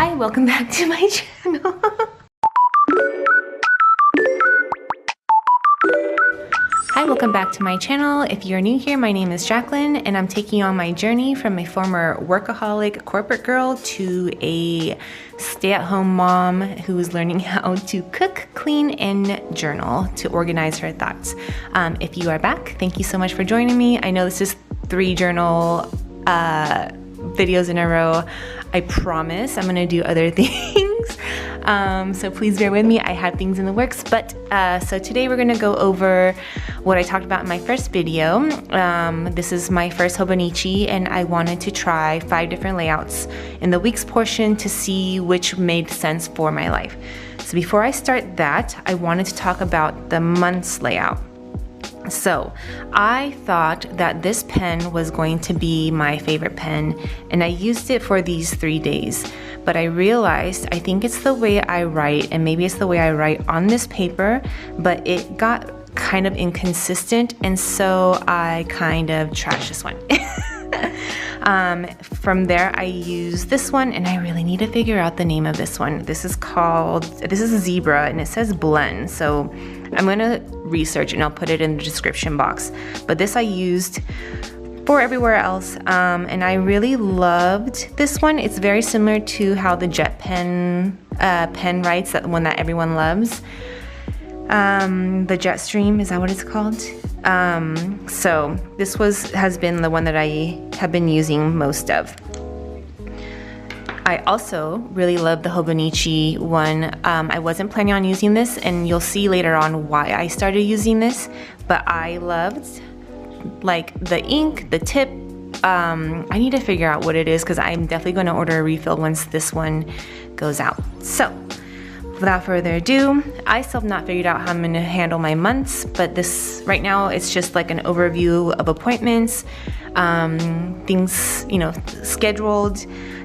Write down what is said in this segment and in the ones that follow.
Hi, welcome back to my channel. Hi, welcome back to my channel. If you're new here, my name is Jacqueline and I'm taking you on my journey from a former workaholic corporate girl to a stay-at-home mom who is learning how to cook, clean, and journal to organize her thoughts. If you are back, thank you so much for joining me. I know this is 3 journal videos in a row. I promise I'm gonna do other things. So please bear with me. I have things in the works, but so today we're gonna go over what I talked about in my first video. This is my first Hobonichi and I wanted to try 5 different layouts in the weeks portion to see which made sense for my life. So before I start that, I wanted to talk about the months layout. So I thought that this pen was going to be my favorite pen and I used it for these 3 days, but I realized I think it's the way I write, and maybe it's the way I write on this paper, but it got kind of inconsistent, and so I kind of trashed this one. From there I use this one, and I really need to figure out the name of this one. This is Zebra and it says Blend, so I'm gonna research and I'll put it in the description box. But this I used for everywhere else, and I really loved this one. It's very similar to how the Jet pen writes, that one that everyone loves. The Jetstream, is that what it's called? So this has been the one that I have been using most of. I also really love the Hobonichi one. I wasn't planning on using this, and you'll see later on why I started using this, but I loved like the ink, the tip. I need to figure out what it is because I'm definitely going to order a refill once this one goes out. So without further ado, I still have not figured out how I'm going to handle my months, but this right now it's just like an overview of appointments, things, you know, scheduled.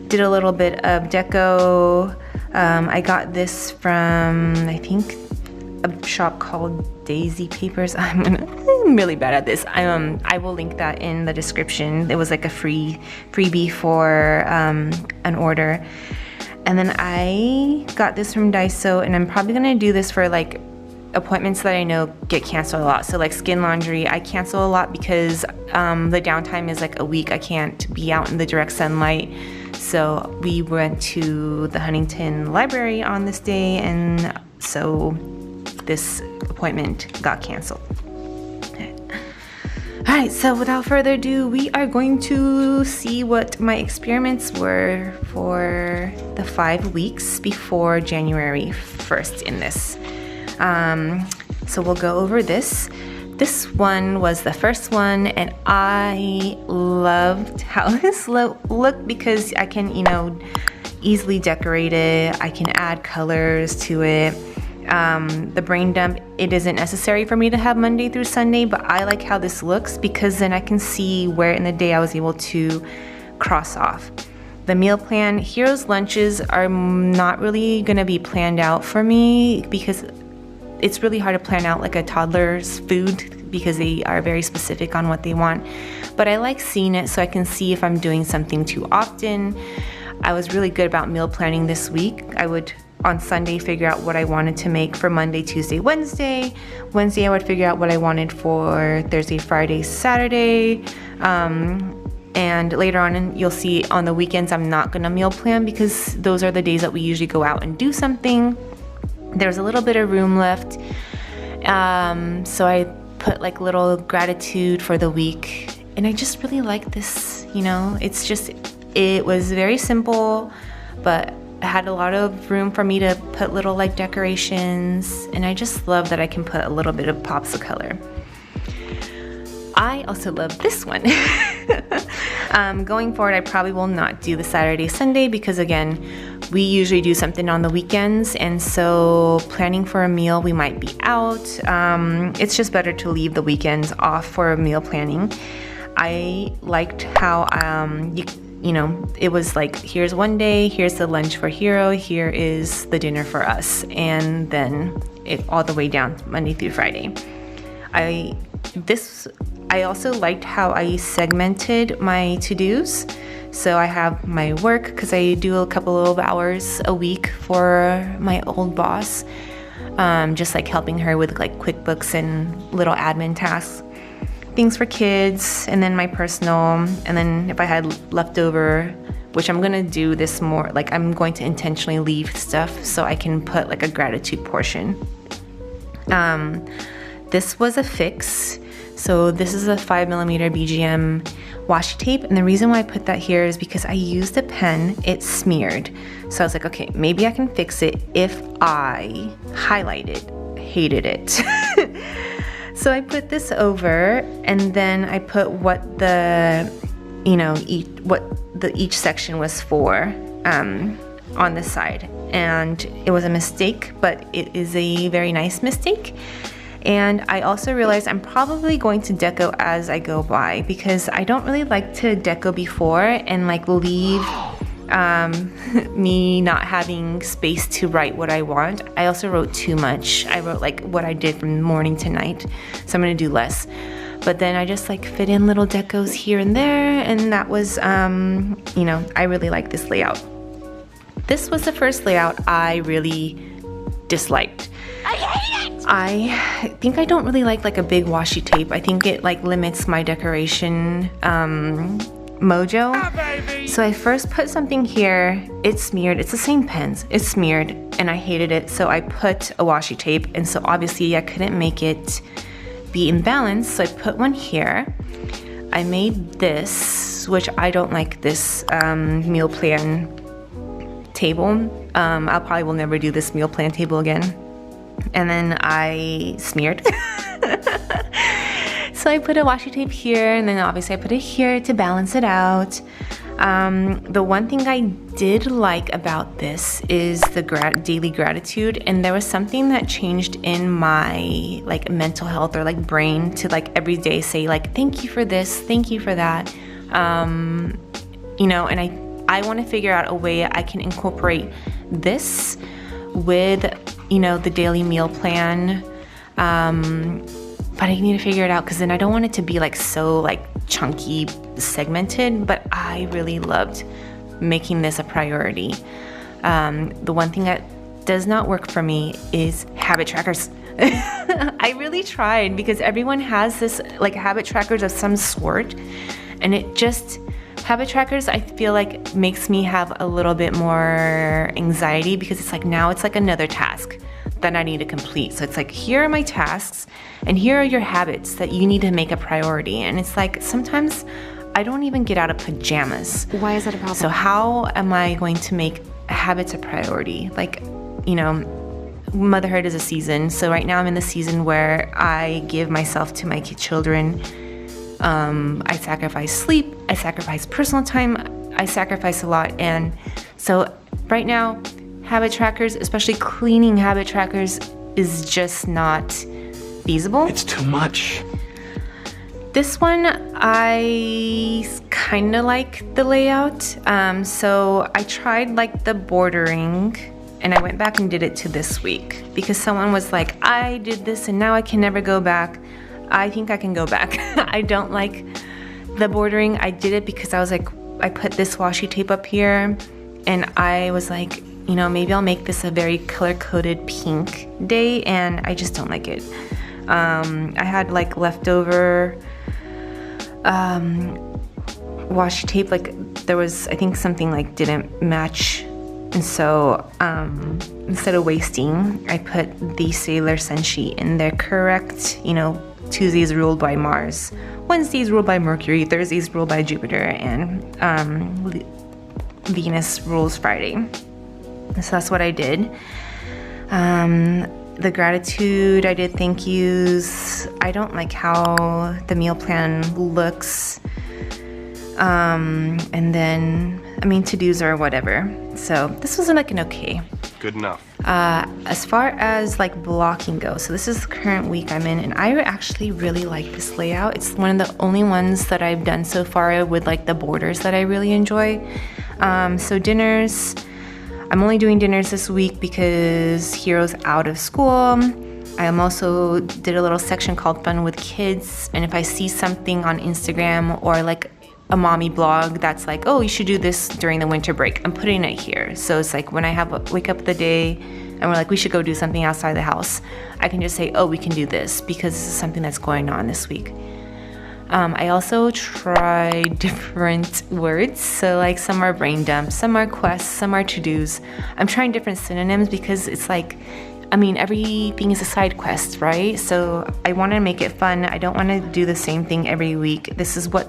Did a little bit of deco. I got this from, I think, a shop called Daisy Papers. I'm really bad at this. I will link that in the description. It was like a freebie for an order. And then I got this from Daiso, and I'm probably gonna do this for like appointments that I know get canceled a lot. So like skin laundry, I cancel a lot because the downtime is like a week. I can't be out in the direct sunlight. So we went to the Huntington Library on this day, and so this appointment got canceled. All right, so without further ado, we are going to see what my experiments were for the 5 weeks before January 1st in this. So we'll go over this. This one was the first one, and I loved how this looked because I can, you know, easily decorate it. I can add colors to it. The brain dump, it isn't necessary for me to have Monday through Sunday, but I like how this looks because then I can see where in the day I was able to cross off. The meal plan, Hero's lunches are not really gonna be planned out for me because it's really hard to plan out like a toddler's food because they are very specific on what they want. But I like seeing it so I can see if I'm doing something too often. I was really good about meal planning this week. I would on Sunday figure out what I wanted to make for Monday, Tuesday, Wednesday. Wednesday I would figure out what I wanted for Thursday, Friday, Saturday. And later on you'll see on the weekends I'm not gonna meal plan because those are the days that we usually go out and do something. There's a little bit of room left, so I put like little gratitude for the week, and I just really like this, you know. It was very simple, but it had a lot of room for me to put little like decorations, and I just love that I can put a little bit of pops of color. I also love this one. Going forward, I probably will not do the Saturday, Sunday because again, we usually do something on the weekends, and so planning for a meal, we might be out. It's just better to leave the weekends off for meal planning. I liked how you know, it was like, here's one day, here's the lunch for Hero, here is the dinner for us, and then it all the way down Monday through Friday. I also liked how I segmented my to-dos. So I have my work, because I do a couple of hours a week for my old boss, just like helping her with like QuickBooks and little admin tasks, things for kids, and then my personal, and then if I had leftover, which I'm gonna do this more, like I'm going to intentionally leave stuff so I can put like a gratitude portion. This was a fix. So this is a 5mm BGM washi tape, and the reason why I put that here is because I used a pen, it smeared. So I was like, okay, maybe I can fix it if I highlight it. Hated it. So I put this over, and then I put what the, each section was for on the side. And it was a mistake, but it is a very nice mistake. And I also realized I'm probably going to deco as I go by, because I don't really like to deco before and like leave me not having space to write what I want. I also wrote too much. I wrote like what I did from morning to night, so I'm gonna do less. But then I just like fit in little decos here and there, and that was, I really like this layout. This was the first layout I really disliked. I hate it! I think I don't really like a big washi tape. I think it like limits my decoration mojo. So I first put something here, it's smeared, it's the same pens, it's smeared, and I hated it, so I put a washi tape, and so obviously I couldn't make it be in balance, so I put one here. I made this, which I don't like this meal plan table. I'll probably will never do this meal plan table again. And then I smeared. So I put a washi tape here, and then obviously I put it here to balance it out. The one thing I did like about this is the daily gratitude, and there was something that changed in my like mental health or like brain to like every day say like thank you for this, thank you for that, and I want to figure out a way I can incorporate this with the daily meal plan, but I need to figure it out, because then I don't want it to be like so like chunky segmented, but I really loved making this a priority. The one thing that does not work for me is habit trackers. I really tried, because everyone has this like habit trackers of some sort, and habit trackers I feel like makes me have a little bit more anxiety, because it's like now it's like another task that I need to complete. So it's like, here are my tasks, and here are your habits that you need to make a priority. And it's like, sometimes I don't even get out of pajamas. Why is that a problem? So how am I going to make habits a priority? Like, motherhood is a season. So right now I'm in the season where I give myself to my children. I sacrifice sleep, I sacrifice personal time, I sacrifice a lot. And so right now, habit trackers, especially cleaning habit trackers, is just not feasible. It's too much. This one, I kind of like the layout. So I tried like the bordering, and I went back and did it to this week, because someone was like, I did this and now I can never go back. I think I can go back. I don't like the bordering. I did it because I was like, I put this washi tape up here, and I was like, maybe I'll make this a very color-coded pink day, and I just don't like it. I had like leftover washi tape, like there was, I think something like didn't match, and so instead of wasting, I put the Sailor Senshi in there correct. Tuesdays ruled by Mars, Wednesdays ruled by Mercury, Thursdays ruled by Jupiter, and Venus rules Friday. So that's what I did. The gratitude, I did thank yous. I don't like how the meal plan looks. And then, to-dos or whatever. So this was like an okay. Good enough. As far as like blocking goes, so this is the current week I'm in, and I actually really like this layout. It's one of the only ones that I've done so far with like the borders that I really enjoy. So dinners, I'm only doing dinners this week because Hero's out of school. I also did a little section called Fun with Kids, and if I see something on Instagram or like a mommy blog that's like, oh, you should do this during the winter break. I'm putting it here. So it's like when I wake up the day and we're like, we should go do something outside the house, I can just say, oh, we can do this because this is something that's going on this week. I also try different words. So like some are brain dumps, some are quests, some are to-dos. I'm trying different synonyms because it's like, I mean, everything is a side quest, right? So I want to make it fun. I don't want to do the same thing every week. This is what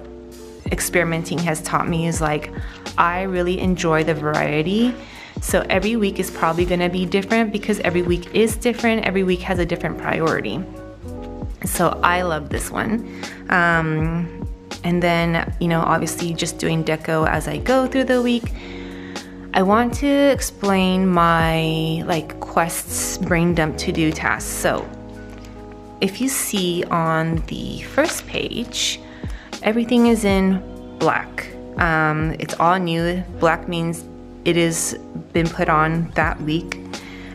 experimenting has taught me, is like, I really enjoy the variety. So every week is probably going to be different because every week is different. Every week has a different priority. So I love this one. And then, you know, obviously just doing deco as I go through the week. I want to explain my like quests, brain dump, to-do tasks. So if you see on the first page, everything is in black. It's all new. Black means it has been put on that week.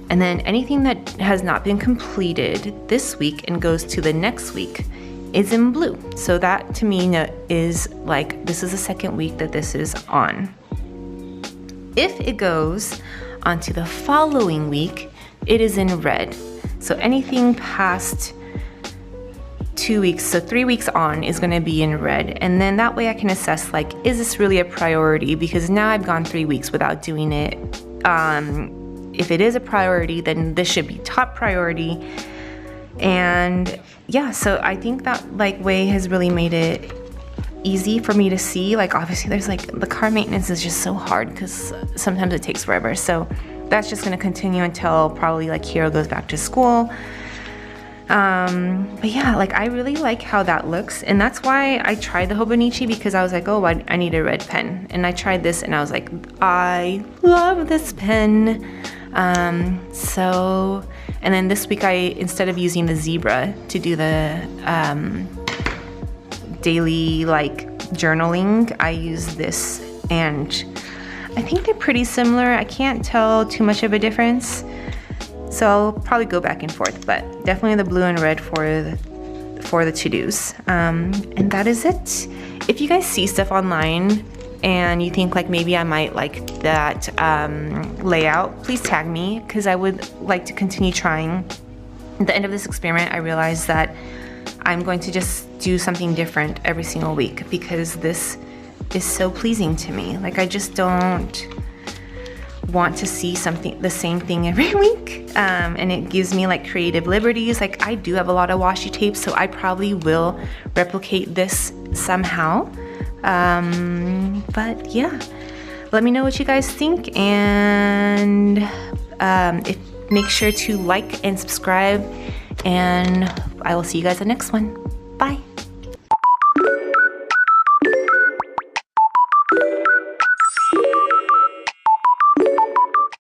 And then anything that has not been completed this week and goes to the next week is in blue. So that to me is like, this is the second week that this is on. If it goes onto the following week, it is in red. So anything past 2 weeks, so 3 weeks on, is gonna be in red. And then that way I can assess, like, is this really a priority? Because now I've gone 3 weeks without doing it. If it is a priority, then this should be top priority. And yeah, so I think that like way has really made it easy for me to see. Like obviously there's like, the car maintenance is just so hard because sometimes it takes forever. So that's just gonna continue until probably like Hero goes back to school. But yeah, like I really like how that looks, and that's why I tried the Hobonichi, because I was like, oh, I need a red pen. And I tried this and I was like, I love this pen. And then this week instead of using the zebra to do the daily like journaling, I use this, and I think they're pretty similar. I can't tell too much of a difference. So I'll probably go back and forth, but definitely the blue and red for the to-dos. And that is it. If you guys see stuff online and you think like maybe I might like that layout, please tag me, because I would like to continue trying. At the end of this experiment, I realized that I'm going to just do something different every single week, because this is so pleasing to me. Like I just don't want to see the same thing every week, and it gives me like creative liberties. Like I do have a lot of washi tape, so I probably will replicate this somehow. But yeah, let me know what you guys think, and make sure to like and subscribe, and I will see you guys in the next one. Bye.